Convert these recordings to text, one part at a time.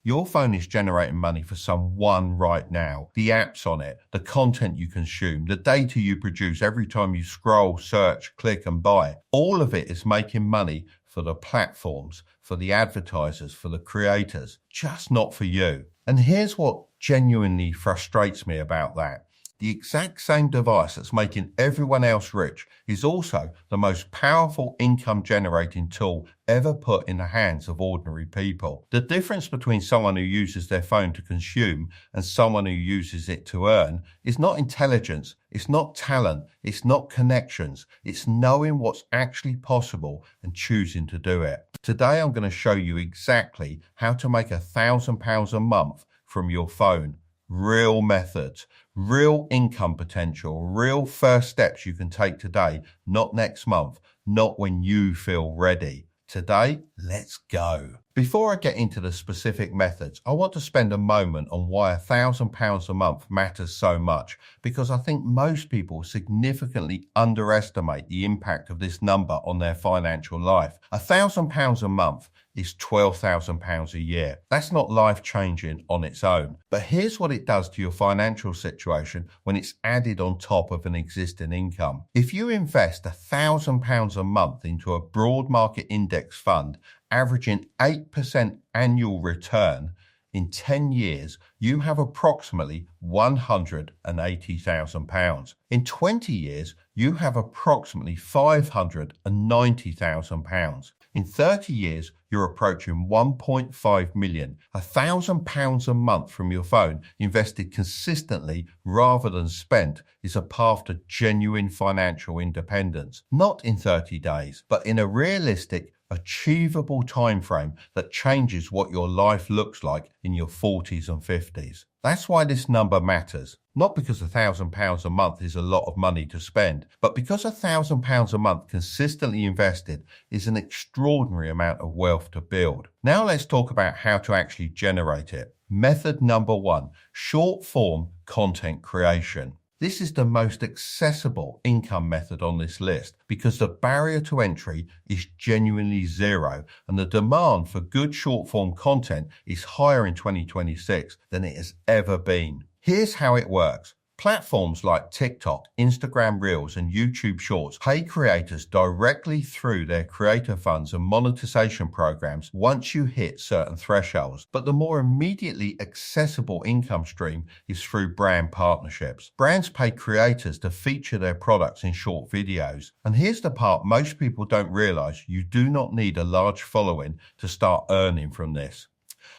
Your phone is generating money for someone right now. The apps on it, the content you consume, the data you produce every time you scroll, search, click and buy. All of it is making money for the platforms, for the advertisers, for the creators, just not for you. And here's what genuinely frustrates me about that. The exact same device that's making everyone else rich is also the most powerful income generating tool ever put in the hands of ordinary people. The difference between someone who uses their phone to consume and someone who uses it to earn is not intelligence, it's not talent, it's not connections, it's knowing what's actually possible and choosing to do it. Today I'm going to show you exactly how to make £1,000 a month from your phone. Real methods, real income potential, real first steps you can take today, not next month, not when you feel ready. Today, let's go. Before I get into the specific methods, I want to spend a moment on why £1,000 a month matters so much, because I think most people significantly underestimate the impact of this number on their financial life. £1,000 a month is £12,000 a year. That's not life-changing on its own. But here's what it does to your financial situation when it's added on top of an existing income. If you invest £1,000 a month into a broad market index fund, averaging 8% annual return, in 10 years, you have approximately £180,000. In 20 years, you have approximately £590,000. In 30 years, you're approaching 1.5 million. £1,000 a month from your phone, invested consistently rather than spent, is a path to genuine financial independence. Not in 30 days, but in a realistic, achievable time frame that changes what your life looks like in your 40s and 50s. That's why this number matters. Not because £1,000 a month is a lot of money to spend, but because £1,000 a month consistently invested is an extraordinary amount of wealth to build. Now let's talk about how to actually generate it. Method number 1, short form content creation. This is the most accessible income method on this list because the barrier to entry is genuinely zero and the demand for good short form content is higher in 2026 than it has ever been. Here's how it works. Platforms like TikTok, Instagram Reels, and YouTube Shorts pay creators directly through their creator funds and monetization programs once you hit certain thresholds. But the more immediately accessible income stream is through brand partnerships. Brands pay creators to feature their products in short videos. And here's the part most people don't realize: you do not need a large following to start earning from this.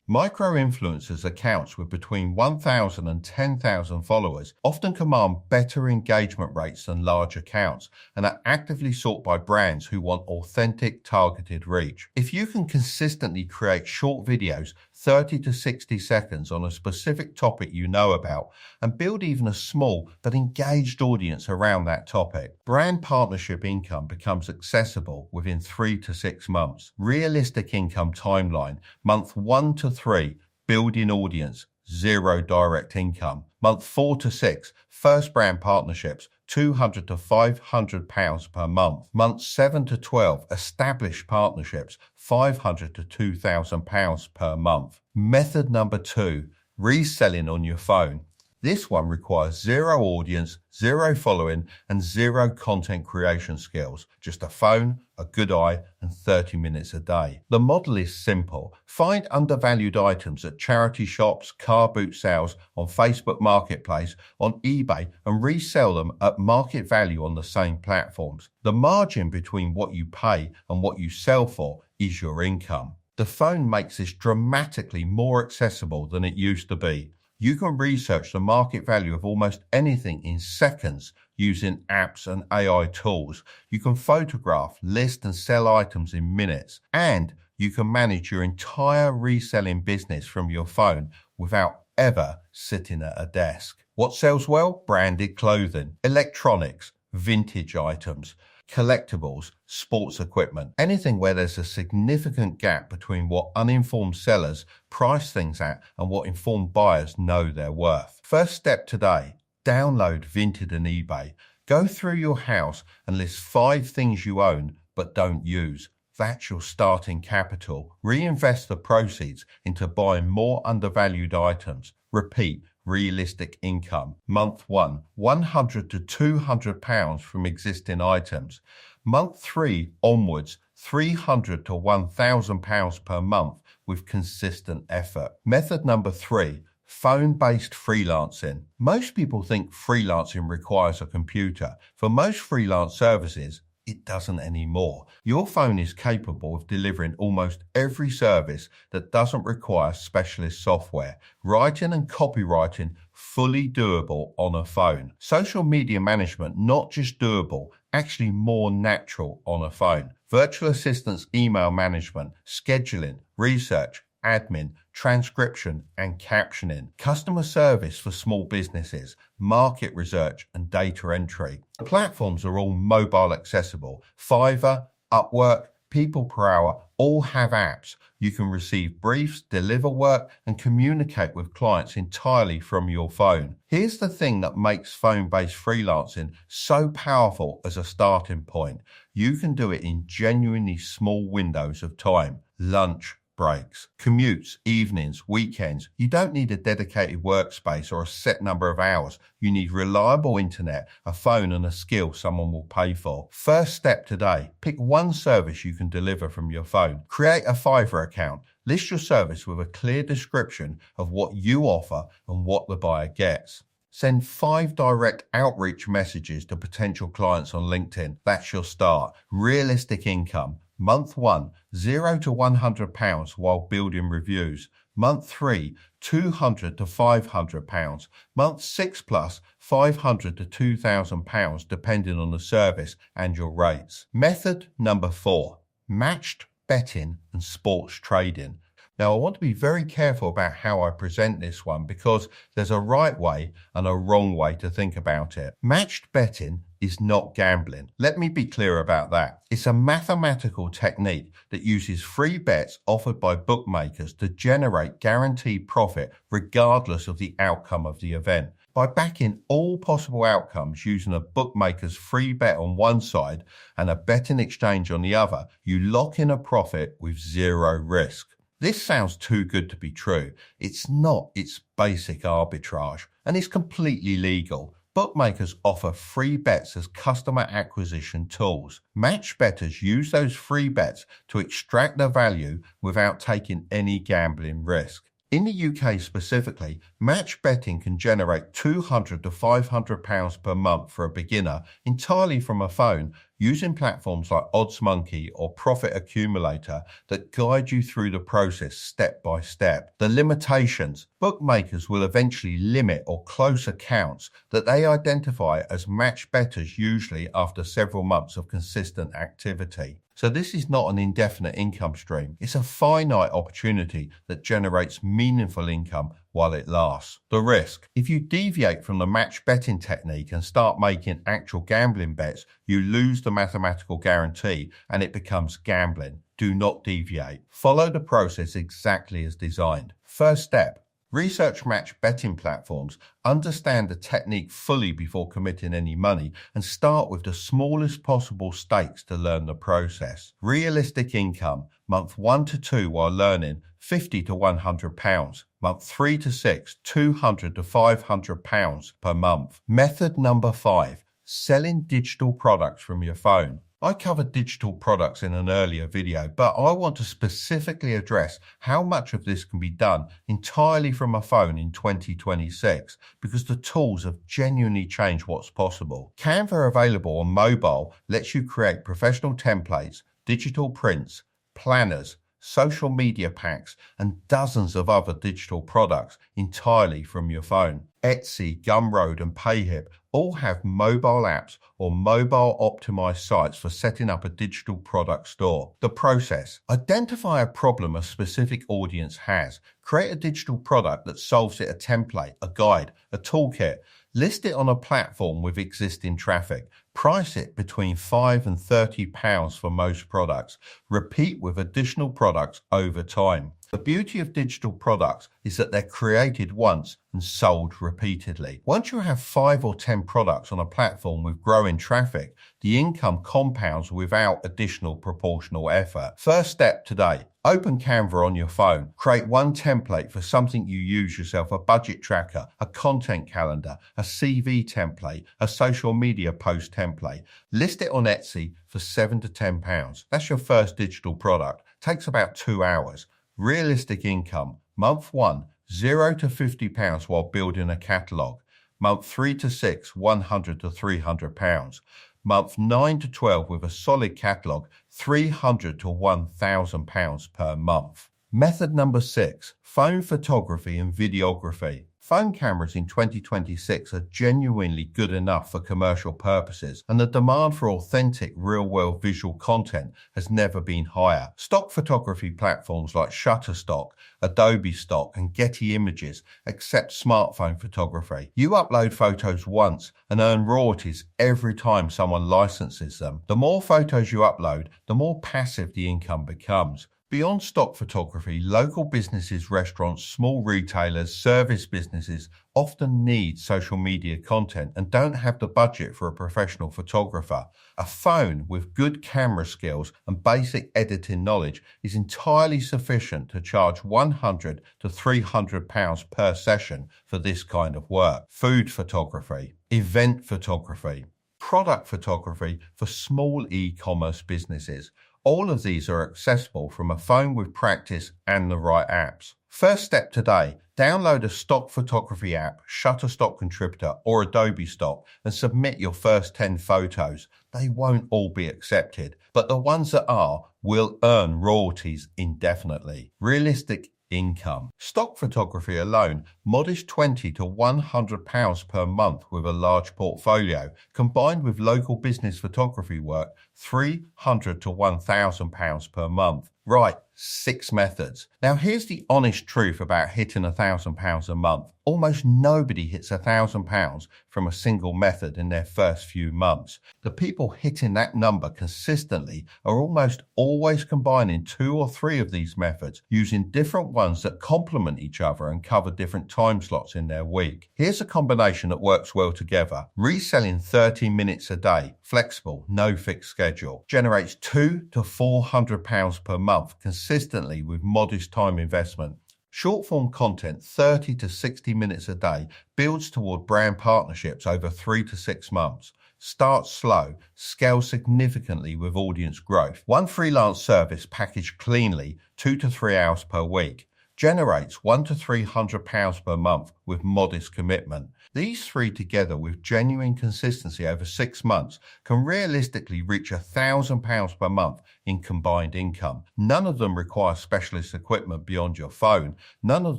Micro-influencers accounts with between 1,000 and 10,000 followers often command better engagement rates than large accounts and are actively sought by brands who want authentic, targeted reach. If you can consistently create short videos, 30 to 60 seconds on a specific topic you know about, and build even a small but engaged audience around that topic, brand partnership income becomes accessible within 3 to 6 months. Realistic income timeline: month 1 to 3, building audience, 0 direct income. Month 4 to 6, first brand partnerships, £200 to £500 per month. Month 7 to 12, established partnerships, £500 to £2,000 per month. Method number 2, reselling on your phone. This one requires 0 audience, 0 following, and 0 content creation skills. Just a phone, a good eye, and 30 minutes a day. The model is simple. Find undervalued items at charity shops, car boot sales, on Facebook Marketplace, on eBay, and resell them at market value on the same platforms. The margin between what you pay and what you sell for is your income. The phone makes this dramatically more accessible than it used to be. You can research the market value of almost anything in seconds using apps and AI tools. You can photograph, list and sell items in minutes. And you can manage your entire reselling business from your phone without ever sitting at a desk. What sells well? Branded clothing, electronics, vintage items, collectibles, sports equipment, anything where there's a significant gap between what uninformed sellers price things at and what informed buyers know they're worth. First step today, download Vinted and eBay. Go through your house and list 5 things you own but don't use. That's your starting capital. Reinvest the proceeds into buying more undervalued items. Repeat. Realistic income. Month 1, £100 to £200 from existing items. Month 3 onwards, £300 to £1,000 per month with consistent effort. Method number 3, phone-based freelancing. Most people think freelancing requires a computer. For most freelance services, it doesn't anymore. Your phone is capable of delivering almost every service that doesn't require specialist software. Writing and copywriting fully doable on a phone. Social media management not just doable, actually more natural on a phone. Virtual assistants, email management, scheduling, research, admin, transcription and captioning, customer service for small businesses, market research and data entry. The platforms are all mobile accessible. Fiverr, Upwork, People Per Hour all have apps. You can receive briefs, deliver work and communicate with clients entirely from your phone. Here's the thing that makes phone-based freelancing so powerful as a starting point. You can do it in genuinely small windows of time. Lunch breaks, commutes, evenings, weekends. You don't need a dedicated workspace or a set number of hours. You need reliable internet, a phone and a skill someone will pay for. First step today, pick one service you can deliver from your phone. Create a Fiverr account. List your service with a clear description of what you offer and what the buyer gets. Send 5 direct outreach messages to potential clients on LinkedIn. That's your start. Realistic income. Month 1, £0 to £100 while building reviews. Month 3, £200 to £500. Month 6 plus, £500 to £2,000 depending on the service and your rates. Method number 4, matched betting and sports trading. Now, I want to be very careful about how I present this one because there's a right way and a wrong way to think about it. Matched betting is not gambling. Let me be clear about that. It's a mathematical technique that uses free bets offered by bookmakers to generate guaranteed profit regardless of the outcome of the event. By backing all possible outcomes using a bookmaker's free bet on one side and a betting exchange on the other, you lock in a profit with zero risk. This sounds too good to be true. It's not. It's basic arbitrage, and it's completely legal. Bookmakers offer free bets as customer acquisition tools. Match bettors use those free bets to extract their value without taking any gambling risk. In the UK specifically, match betting can generate £200 to £500 per month for a beginner entirely from a phone using platforms like OddsMonkey or Profit Accumulator that guide you through the process step by step. The limitations: bookmakers will eventually limit or close accounts that they identify as match bettors usually after several months of consistent activity. So this is not an indefinite income stream. It's a finite opportunity that generates meaningful income while it lasts. The risk: if you deviate from the match betting technique and start making actual gambling bets, you lose the mathematical guarantee and it becomes gambling. Do not deviate. Follow the process exactly as designed. First step: research match betting platforms, understand the technique fully before committing any money, and start with the smallest possible stakes to learn the process. Realistic income: month 1 to 2 while learning, £50 to £100. Month 3 to 6, £200 to £500 per month. Method number 5, selling digital products from your phone. I covered digital products in an earlier video, but I want to specifically address how much of this can be done entirely from a phone in 2026, because the tools have genuinely changed what's possible. Canva, available on mobile, lets you create professional templates, digital prints, planners, social media packs, and dozens of other digital products entirely from your phone. Etsy, Gumroad, and Payhip all have mobile apps or mobile optimized sites for setting up a digital product store. The process: identify a problem a specific audience has. Create a digital product that solves it: a template, a guide, a toolkit. List it on a platform with existing traffic. Price it between £5 and £30 for most products. Repeat with additional products over time. The beauty of digital products is that they're created once and sold repeatedly. Once you have 5 or 10 products on a platform with growing traffic, the income compounds without additional proportional effort. First step today. Open Canva on your phone. Create one template for something you use yourself, a budget tracker, a content calendar, a CV template, a social media post template. List it on Etsy for £7 to £10. That's your first digital product. Takes about 2 hours. Realistic income. Month 1, £0 to £50 while building a catalogue. Month 3 to 6, £100 to £300. Month 9 to 12 with a solid catalogue, £300 to £1,000 per month. Method number 6, phone photography and videography. Phone cameras in 2026 are genuinely good enough for commercial purposes, and the demand for authentic, real-world visual content has never been higher. Stock photography platforms like Shutterstock, Adobe Stock, and Getty Images accept smartphone photography. You upload photos once and earn royalties every time someone licenses them. The more photos you upload, the more passive the income becomes. Beyond stock photography, local businesses, restaurants, small retailers, service businesses often need social media content and don't have the budget for a professional photographer. A phone with good camera skills and basic editing knowledge is entirely sufficient to charge £100 to £300 per session for this kind of work. Food photography, event photography, product photography for small e-commerce businesses. All of these are accessible from a phone with practice and the right apps. First step today, download a stock photography app, Shutterstock Contributor or Adobe Stock, and submit your first 10 photos. They won't all be accepted, but the ones that are will earn royalties indefinitely. Realistic income. Stock photography alone, modest £20 to £100 per month with a large portfolio, combined with local business photography work, £300 to £1,000 per month. Right, 6 methods. Now here's the honest truth about hitting £1,000 a month. Almost nobody hits £1,000 from a single method in their first few months. The people hitting that number consistently are almost always combining 2 or 3 of these methods, using different ones that complement each other and cover different time slots in their week. Here's a combination that works well together. Reselling 30 minutes a day, flexible, no fixed schedule, generates £200 to £400 per month consistently with modest time investment. Short-form content, 30 to 60 minutes a day, builds toward brand partnerships over 3 to 6 months. Start slow, scale significantly with audience growth. One freelance service packaged cleanly, 2 to 3 hours per week, generates £100 to £300 per month with modest commitment. These 3 together with genuine consistency over 6 months can realistically reach £1,000 per month in combined income. None of them require specialist equipment beyond your phone. None of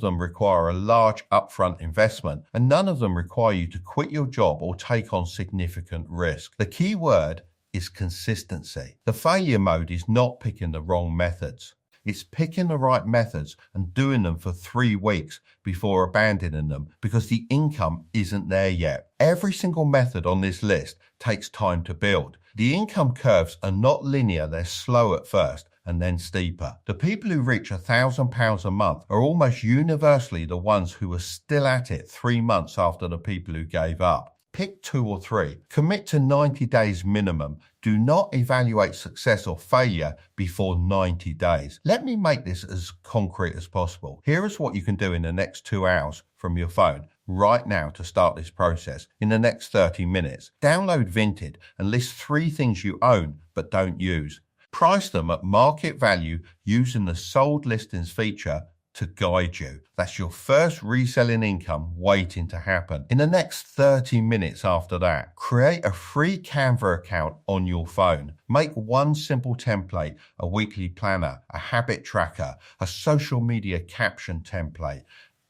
them require a large upfront investment, and none of them require you to quit your job or take on significant risk. The key word is consistency. The failure mode is not picking the wrong methods. It's picking the right methods and doing them for 3 weeks before abandoning them because the income isn't there yet. Every single method on this list takes time to build. The income curves are not linear, they're slow at first and then steeper. The people who reach £1,000 a month are almost universally the ones who are still at it 3 months after the people who gave up. Pick 2 or 3. Commit to 90 days minimum. Do not evaluate success or failure before 90 days. Let me make this as concrete as possible. Here is what you can do in the next 2 hours from your phone right now to start this process. In the next 30 minutes, download Vinted and list 3 things you own but don't use. Price them at market value using the sold listings feature to guide you. That's your first reselling income waiting to happen. In the next 30 minutes after that, create a free Canva account on your phone. Make one simple template, a weekly planner, a habit tracker, a social media caption template.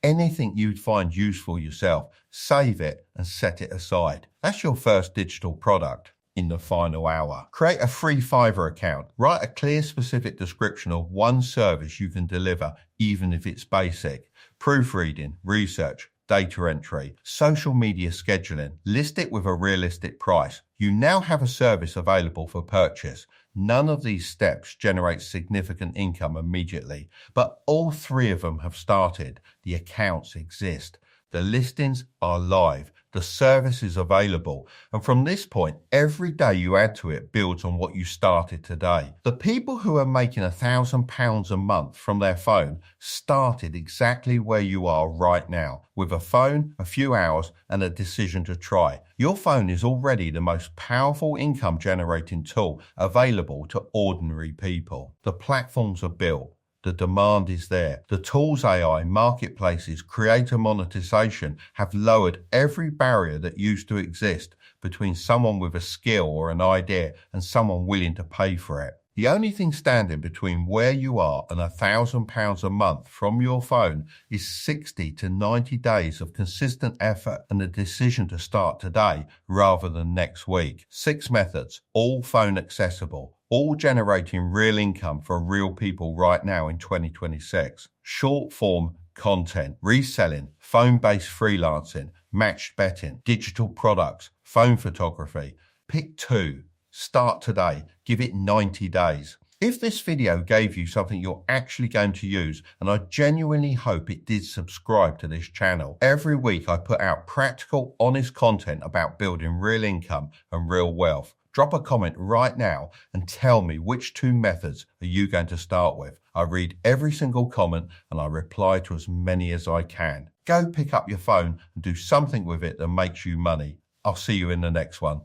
Anything you'd find useful yourself, save it and set it aside. That's your first digital product. In the final hour, create a free Fiverr account. Write a clear, specific description of one service you can deliver, even if it's basic. Proofreading, research, data entry, social media scheduling. List it with a realistic price. You now have a service available for purchase. None of these steps generate significant income immediately, but all three of them have started. The accounts exist. The listings are live. The service is available. And from this point, every day you add to it builds on what you started today. The people who are making £1,000 a month from their phone started exactly where you are right now, with a phone, a few hours, and a decision to try. Your phone is already the most powerful income generating tool available to ordinary people. The platforms are built. The demand is there. The tools AI, marketplaces, creator monetization have lowered every barrier that used to exist between someone with a skill or an idea and someone willing to pay for it. The only thing standing between where you are and £1,000 a month from your phone is 60 to 90 days of consistent effort and a decision to start today rather than next week. 6 methods, all phone accessible, all generating real income for real people right now in 2026. Short form content, reselling, phone-based freelancing, matched betting, digital products, phone photography. Pick 2. Start today. Give it 90 days. If this video gave you something you're actually going to use, and I genuinely hope it did, subscribe to this channel. Every week I put out practical, honest content about building real income and real wealth. Drop a comment right now and tell me which 2 methods are you going to start with. I read every single comment and I reply to as many as I can. Go pick up your phone and do something with it that makes you money. I'll see you in the next one.